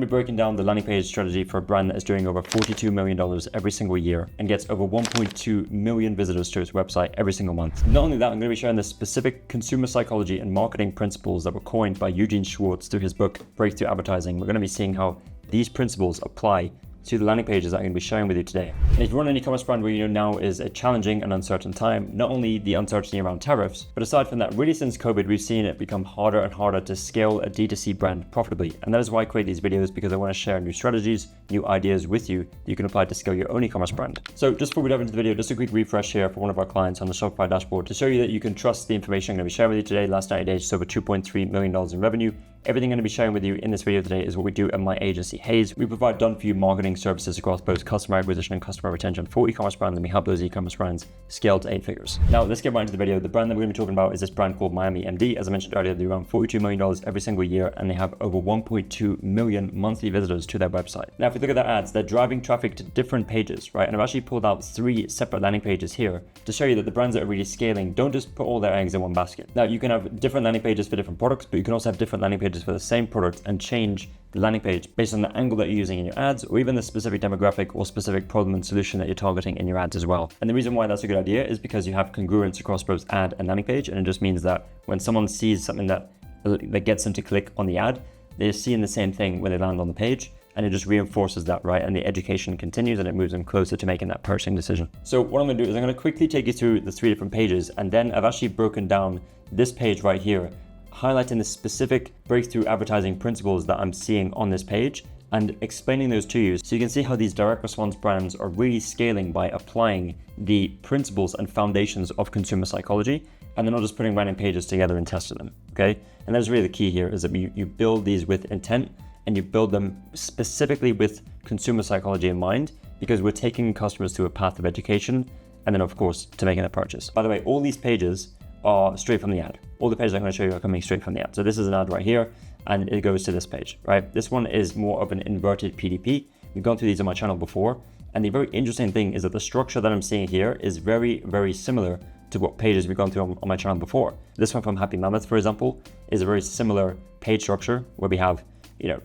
to be breaking down the landing page strategy for a brand that is doing over $42 million every single year and gets over 1.2 million visitors to its website every single month. Not only that, I'm going to be sharing the specific consumer psychology and marketing principles that were coined by Eugene Schwartz through his book, Breakthrough Advertising. We're going to be seeing how these principles apply to the landing pages that I'm going to be sharing with you today. And if you run an e-commerce brand where you know now is a challenging and uncertain time, not only the uncertainty around tariffs, but aside from that, really since COVID, we've seen it become harder and harder to scale a D2C brand profitably. And that is why I create these videos, because I want to share new strategies, new ideas with you that you can apply to scale your own e-commerce brand. So just before we dive into the video, just a quick refresh here for one of our clients on the Shopify dashboard to show you that you can trust the information I'm going to be sharing with you today. Last 90 days, just over $2.3 million in revenue. Everything I'm going to be sharing with you in this video today is what we do at my agency, Hayes. We provide done-for-you marketing services across both customer acquisition and customer retention for e-commerce brands, and we help those e-commerce brands scale to 8 figures. Now, let's get right into the video. The brand that we're going to be talking about is this brand called MiamiMD. As I mentioned earlier, they run $42 million every single year, and they have over 1.2 million monthly visitors to their website. Now, if you look at their ads, they're driving traffic to different pages, right? And I've actually pulled out 3 separate landing pages here to show you that the brands that are really scaling don't just put all their eggs in one basket. Now, you can have different landing pages for different products, but you can also have different landing pages for the same product and change the landing page based on the angle that you're using in your ads, or even the specific demographic or specific problem and solution that you're targeting in your ads as well. And the reason why that's a good idea is because you have congruence across both ad and landing page, and it just means that when someone sees something that gets them to click on the ad, they're seeing the same thing when they land on the page, and it just reinforces that, right? And the education continues and it moves them closer to making that purchasing decision. So what I'm gonna do is I'm gonna quickly take you through the 3 different pages, and then I've actually broken down this page right here, highlighting the specific breakthrough advertising principles that I'm seeing on this page and explaining those to you so you can see how these direct response brands are really scaling by applying the principles and foundations of consumer psychology, and they're not just putting random pages together and testing them, okay? And that's really the key here, is that you build these with intent, and you build them specifically with consumer psychology in mind, because we're taking customers through a path of education and then of course to making a purchase. By the way, all these pages are straight from the ad. All the pages I'm going to show you are coming straight from the ad. So this is an ad right here, and it goes to this page, right? This one is more of an inverted PDP. We've gone through these on my channel before, and the very interesting thing is that the structure that I'm seeing here is very, very similar to what pages we've gone through on my channel before. This one from Happy Mammoth, for example, is a very similar page structure where we have,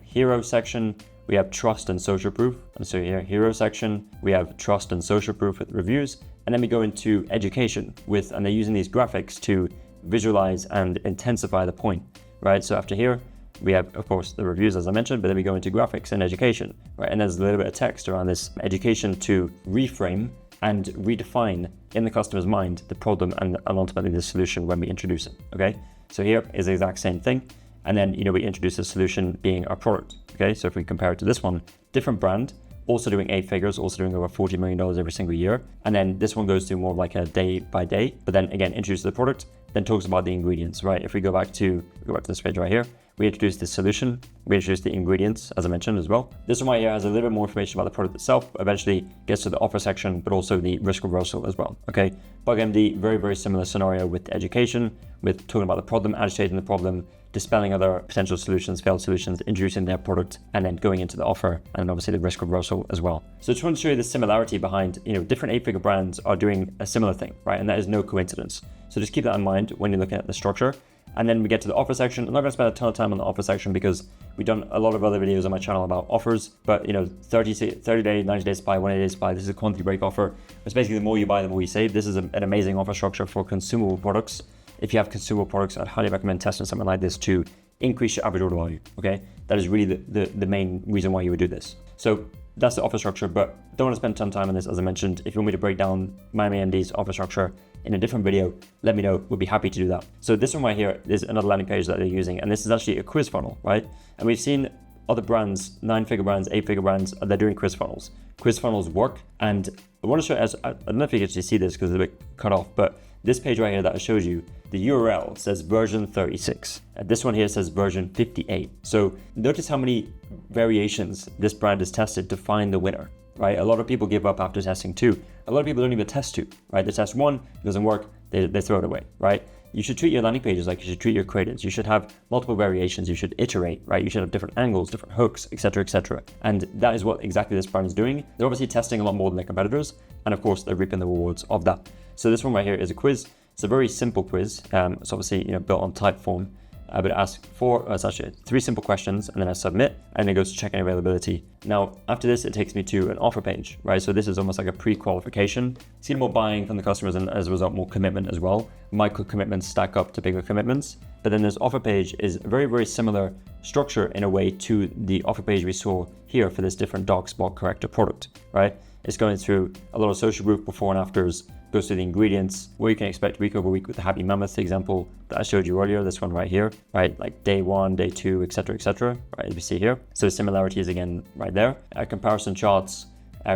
hero section, we have trust and social proof. And so here, hero section, we have trust and social proof with reviews. And then we go into education and they're using these graphics to visualize and intensify the point, right? So after here, we have, of course, the reviews, as I mentioned, but then we go into graphics and education, right? And there's a little bit of text around this education to reframe and redefine in the customer's mind the problem and ultimately the solution when we introduce it, okay? So here is the exact same thing. And then, we introduce the solution being our product, okay? So if we compare it to this one, different brand, also doing 8 figures, also doing over $40 million every single year. And then this one goes to more like a day by day, but then again, introduces the product, then talks about the ingredients, right? If we go back to this page right here, we introduce the solution, we introduce the ingredients, as I mentioned as well. This one right here has a little bit more information about the product itself, eventually gets to the offer section, but also the risk reversal as well, okay? BugMD, very, very similar scenario with education, with talking about the problem, agitating the problem, dispelling other potential solutions, failed solutions, introducing their product, and then going into the offer, and obviously the risk reversal as well. So just want to show you the similarity behind, different 8-figure brands are doing a similar thing, right? And that is no coincidence. So just keep that in mind when you're looking at the structure. And then we get to the offer section. I'm not going to spend a ton of time on the offer section because we've done a lot of other videos on my channel about offers, but 30 day, 90 day supply, 180 day supply, this is a quantity break offer. It's basically the more you buy, the more you save. This is an amazing offer structure for consumable products. If you have consumable products, I'd highly recommend testing something like this to increase your average order value, okay? That is really the main reason why you would do this. So that's the offer structure, but don't want to spend a ton of time on this. As I mentioned, if you want me to break down MiamiMD's offer structure in a different video, let me know. We'll be happy to do that. So this one right here is another landing page that they're using, and this is actually a quiz funnel, right? And we've seen other brands, 9-figure brands, 8-figure brands, they're doing quiz funnels. Quiz funnels work, and I want to show you, I don't know if you can actually see this because it's a bit cut off, but this page right here that I showed you, the URL says version 36. And this one here says version 58. So notice how many variations this brand has tested to find the winner, right? A lot of people give up after testing 2. A lot of people don't even test 2, right? They test 1, it doesn't work, they throw it away, right? You should treat your landing pages like you should treat your creatives. You should have multiple variations, you should iterate, right? You should have different angles, different hooks, etc., etc. And that is what exactly this brand is doing. They're obviously testing a lot more than their competitors, and of course, they're reaping the rewards of that. So this one right here is a quiz. It's a very simple quiz. It's obviously built on Typeform, I would ask it's actually 3 simple questions, and then I submit, and it goes to checking availability. Now, after this, it takes me to an offer page, right? So this is almost like a pre-qualification. See more buying from the customers, and as a result, more commitment as well. Micro commitments stack up to bigger commitments. But then this offer page is a very, very similar structure in a way to the offer page we saw here for this different dark spot corrector product, right? It's going through a lot of social proof before and afters, goes through the ingredients, what you can expect week over week with the Happy Mammoth example that I showed you earlier, this one right here, right? Like day 1, day 2, etc., right, as we see here. So similarities again right there. Comparison charts,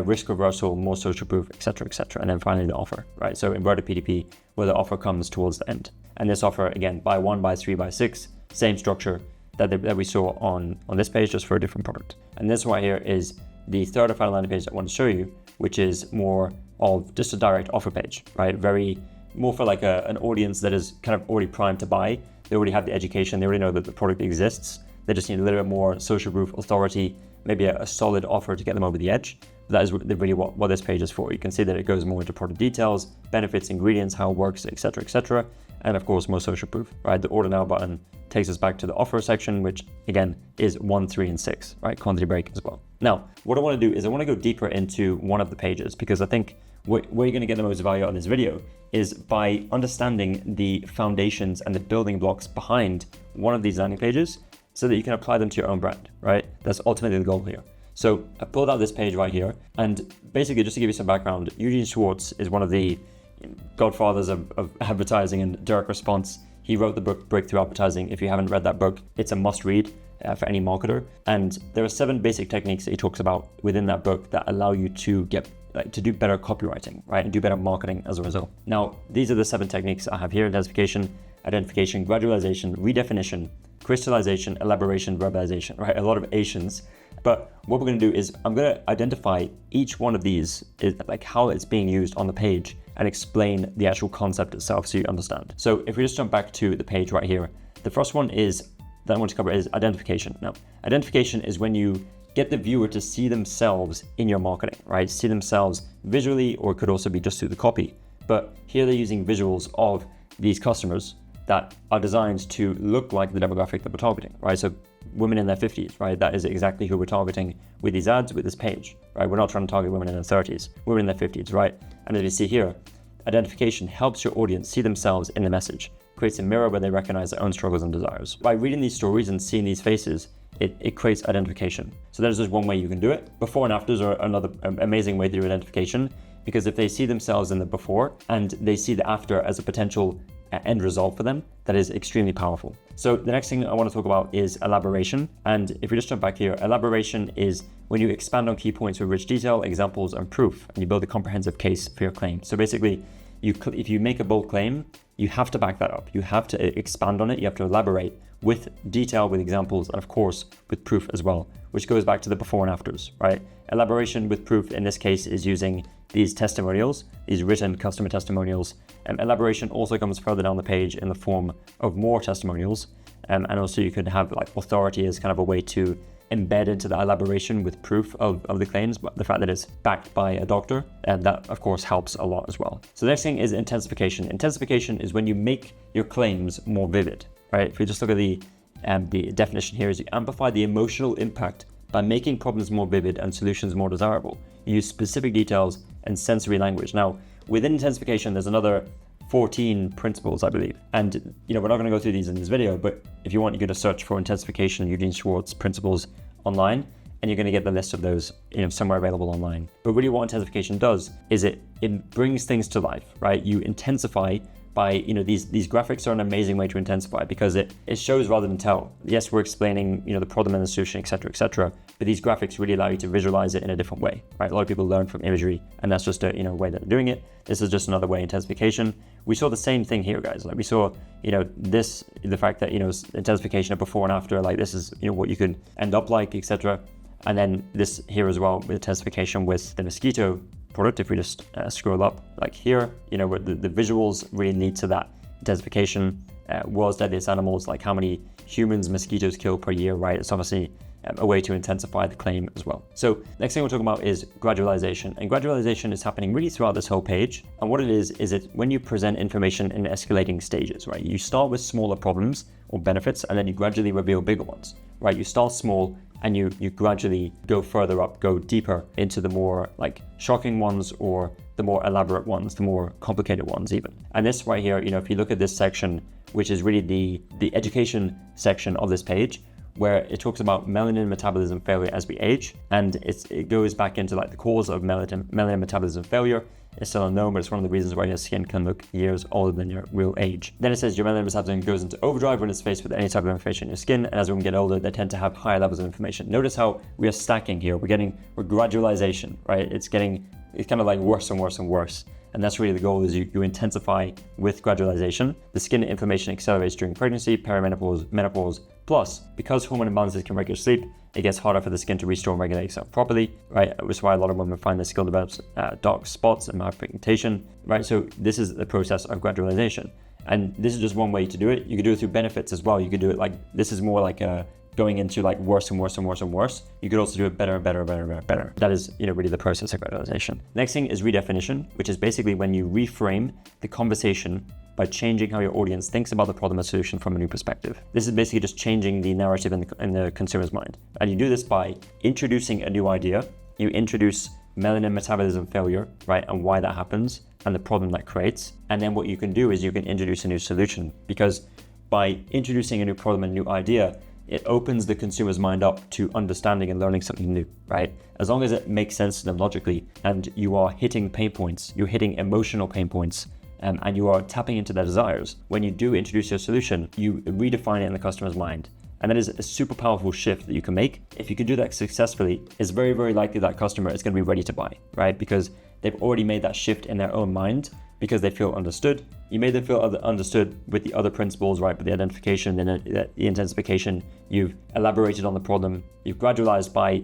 risk reversal, more social proof, etc., and then finally the offer, right? So inverted PDP, where the offer comes towards the end. And this offer, again, buy 1, buy 3, buy 6, same structure that we saw on this page, just for a different product. And this right here is the third and final landing page I want to show you, which is more of just a direct offer page, right? Very more for like an audience that is kind of already primed to buy. They already have the education, they already know that the product exists. They just need a little bit more social proof, authority, maybe a solid offer to get them over the edge. That is really what this page is for. You can see that it goes more into product details, benefits, ingredients, how it works, etc., and of course more social proof, right? The order now button takes us back to the offer section, which again is 1, 3, and 6, right? Quantity break as well. Now, what I want to do is I want to go deeper into one of the pages, because I think where you're going to get the most value out of this video is by understanding the foundations and the building blocks behind one of these landing pages, so that you can apply them to your own brand, right? That's ultimately the goal here. So I pulled out this page right here, and basically, just to give you some background, Eugene Schwartz is one of the godfathers of advertising and direct response. He wrote the book Breakthrough Advertising. If you haven't read that book, it's a must read for any marketer. And there are 7 basic techniques that he talks about within that book that allow you to to do better copywriting, right? And do better marketing as a result. Now, these are the 7 techniques I have here: identification, gradualization, redefinition, crystallization, elaboration, verbalization, right? A lot of Asians. But what we're going to do is I'm going to identify each one of these, is like how it's being used on the page, and explain the actual concept itself so you understand. So if we just jump back to the page right here, the first one that I want to cover is identification. Now, identification is when you get the viewer to see themselves in your marketing, right? See themselves visually, or it could also be just through the copy. But here they're using visuals of these customers that are designed to look like the demographic that we're targeting, right? So women in their 50s, right? That is exactly who we're targeting with these ads, with this page, right? We're not trying to target women in their 30s, women in their 50s, right? And as you see here, identification helps your audience see themselves in the message, creates a mirror where they recognize their own struggles and desires. By reading these stories and seeing these faces, it creates identification. So that is just one way you can do it. Before and afters are another amazing way to do identification, because if they see themselves in the before and they see the after as a potential end result for them, that is extremely powerful. So the next thing I want to talk about is elaboration. And if we just jump back here, elaboration is when you expand on key points with rich detail, examples, and proof, and you build a comprehensive case for your claim. So basically, if you make a bold claim, you have to back that up. You have to expand on it. You have to elaborate with detail, with examples, and of course, with proof as well, which goes back to the before and afters, right? Elaboration with proof in this case is using these testimonials, these written customer testimonials. Elaboration also comes further down the page in the form of more testimonials. And also you could have like authority as kind of a way to embed into the elaboration with proof of the claims, but the fact that it's backed by a doctor, and that of course helps a lot as well. So the next thing is intensification. Intensification is when you make your claims more vivid, right? If we just look at the definition here, is you amplify the emotional impact by making problems more vivid and solutions more desirable. You use specific details and sensory language. Now, within intensification, there's another 14 principles, I believe. And we're not going to go through these in this video, but if you want, you can search for intensification Eugene Schwartz principles online, and you're going to get the list of those somewhere available online. But really what intensification does is it brings things to life, right? You intensify by, these graphics are an amazing way to intensify, because it shows rather than tell. Yes, we're explaining, the problem and the solution, etc., but these graphics really allow you to visualize it in a different way, right? A lot of people learn from imagery, and that's just a, way that they're doing it. This is just another way, intensification. We saw the same thing here, guys. Like we saw, the fact that, intensification of before and after, like this is, what you could end up like, etc. And then this here as well, with intensification with the mosquito product. If we just scroll up like here, where the visuals really lead to that intensification. World's deadliest animals, like how many humans mosquitoes kill per year, right? It's obviously a way to intensify the claim as well. So next thing we're talking about is gradualization. And gradualization is happening really throughout this whole page. And what it is it when you present information in escalating stages, right? You start with smaller problems or benefits, and then you gradually reveal bigger ones, right? You start small and you gradually go further up, go deeper into the more like shocking ones or the more elaborate ones, the more complicated ones even. And this right here, if you look at this section, which is really the education section of this page, where it talks about melanin metabolism failure as we age, and it goes back into like the cause of melanin metabolism failure. It's still unknown, but it's one of the reasons why your skin can look years older than your real age. Then it says your melanin metabolism goes into overdrive when it's faced with any type of inflammation in your skin, and as women get older, they tend to have higher levels of inflammation. Notice how we are stacking here. We're gradualization, right? It's kind of like worse and worse and worse. And that's really the goal, is you intensify with gradualization. The skin inflammation accelerates during pregnancy, perimenopause, menopause. Plus, because hormone imbalances can wreck your sleep, it gets harder for the skin to restore and regulate itself properly, right? Which is why a lot of women find their skin develops dark spots and hyperpigmentation, right? So this is the process of gradualization. And this is just one way to do it. You could do it through benefits as well. You could do it like, this is more like going into like worse and worse and worse and worse. You could also do it better and better and better and better. That is, really the process of gradualization. Next thing is redefinition, which is basically when you reframe the conversation by changing how your audience thinks about the problem or solution from a new perspective. This is basically just changing the narrative in the consumer's mind. And you do this by introducing a new idea. You introduce melanin metabolism failure, right? And why that happens and the problem that creates. And then what you can do is you can introduce a new solution, because by introducing a new problem and a new idea, it opens the consumer's mind up to understanding and learning something new, right? As long as it makes sense to them logically, and you are hitting pain points, you're hitting emotional pain points, and you are tapping into their desires. When you do introduce your solution, you redefine it in the customer's mind. And that is a super powerful shift that you can make. If you can do that successfully, it's very, very likely that customer is going to be ready to buy, right? Because they've already made that shift in their own mind, because they feel understood. You made them feel understood with the other principles, right? With the identification and the intensification, you've elaborated on the problem. You've gradualized by,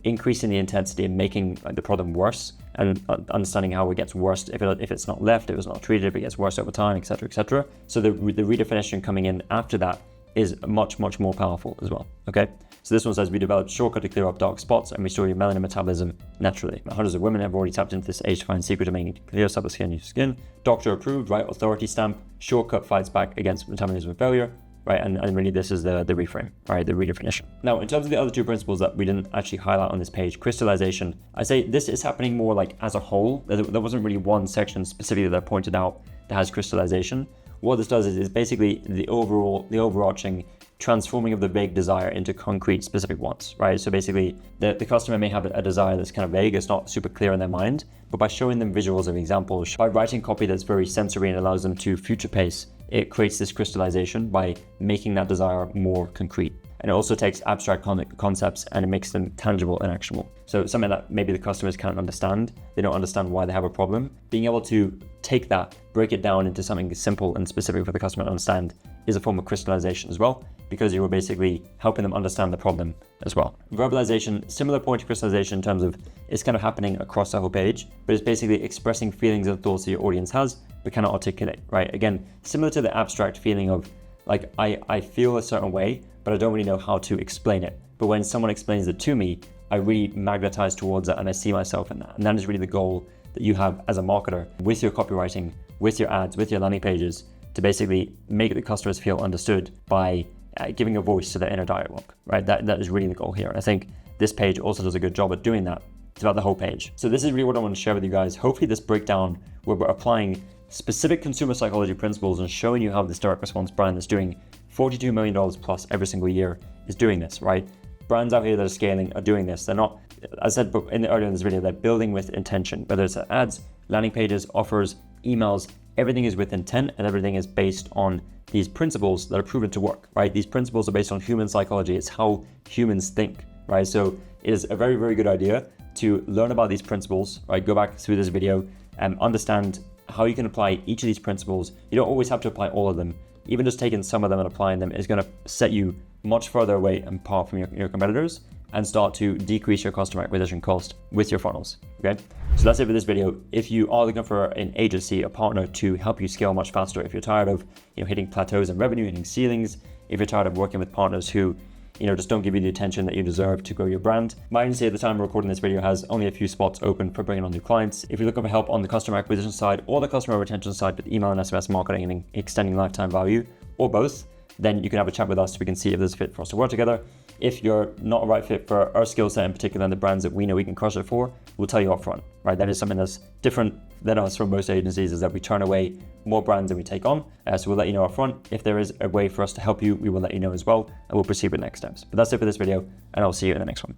increasing the intensity and making the problem worse, and understanding how it gets worse if it's not left, if it's not treated, if it gets worse over time, etc., etc. So the redefinition coming in after that is much, much more powerful as well, okay? So this one says, we developed shortcut to clear up dark spots and restore your melanin metabolism naturally. Hundreds of women have already tapped into this age-defying secret to making clear supple skin in your skin. Doctor approved, right? Authority stamp. Shortcut fights back against metabolism failure, right? And really this is the reframe, right? The redefinition. Now, in terms of the other two principles that we didn't actually highlight on this page, crystallization, I say this is happening more like as a whole. There wasn't really one section specifically that I pointed out that has crystallization. What this does is basically the overarching transforming of the vague desire into concrete specific wants, right? So basically the customer may have a desire that's kind of vague, it's not super clear in their mind, but by showing them visuals and examples, by writing copy that's very sensory and allows them to future pace, it creates this crystallization by making that desire more concrete. And it also takes abstract concepts and it makes them tangible and actionable. So something that maybe the customers can't understand, they don't understand why they have a problem. Being able to take that, break it down into something simple and specific for the customer to understand is a form of crystallization as well, because you were basically helping them understand the problem as well. Verbalization, similar point to crystallization in terms of it's kind of happening across the whole page, but it's basically expressing feelings and thoughts that your audience has but cannot articulate, right? Again, similar to the abstract feeling of like, I feel a certain way, but I don't really know how to explain it. But when someone explains it to me, I really magnetize towards it and I see myself in that. And that is really the goal that you have as a marketer with your copywriting, with your ads, with your landing pages, to basically make the customers feel understood by giving a voice to their inner dialogue, right? That is really the goal here. And I think this page also does a good job at doing that throughout the whole page. So this is really what I want to share with you guys. Hopefully this breakdown where we're applying specific consumer psychology principles and showing you how this direct response brand that's doing $42 million plus every single year is doing this, right? Brands out here that are scaling are doing this. They're not, as I said earlier in this video, they're building with intention, whether it's ads, landing pages, offers, emails, everything is with intent and everything is based on these principles that are proven to work, right? These principles are based on human psychology. It's how humans think, right? So it is a very, very good idea to learn about these principles, right? Go back through this video and understand how you can apply each of these principles. You don't always have to apply all of them. Even just taking some of them and applying them is going to set you much further away and apart from your competitors and start to decrease your customer acquisition cost with your funnels, okay? So that's it for this video. If you are looking for an agency, a partner to help you scale much faster, if you're tired of hitting plateaus in revenue, hitting ceilings, if you're tired of working with partners who just don't give you the attention that you deserve to grow your brand. My agency at the time of recording this video has only a few spots open for bringing on new clients. If you're looking for help on the customer acquisition side or the customer retention side with email and SMS marketing and extending lifetime value, or both, then you can have a chat with us so we can see if there's a fit for us to work together. If you're not a right fit for our skill set in particular and the brands that we know we can crush it for, we'll tell you up front, right? That is something that's different than us from most agencies, is that we turn away more brands than we take on. So we'll let you know up front. If there is a way for us to help you, we will let you know as well, and we'll proceed with next steps. But that's it for this video, and I'll see you in the next one.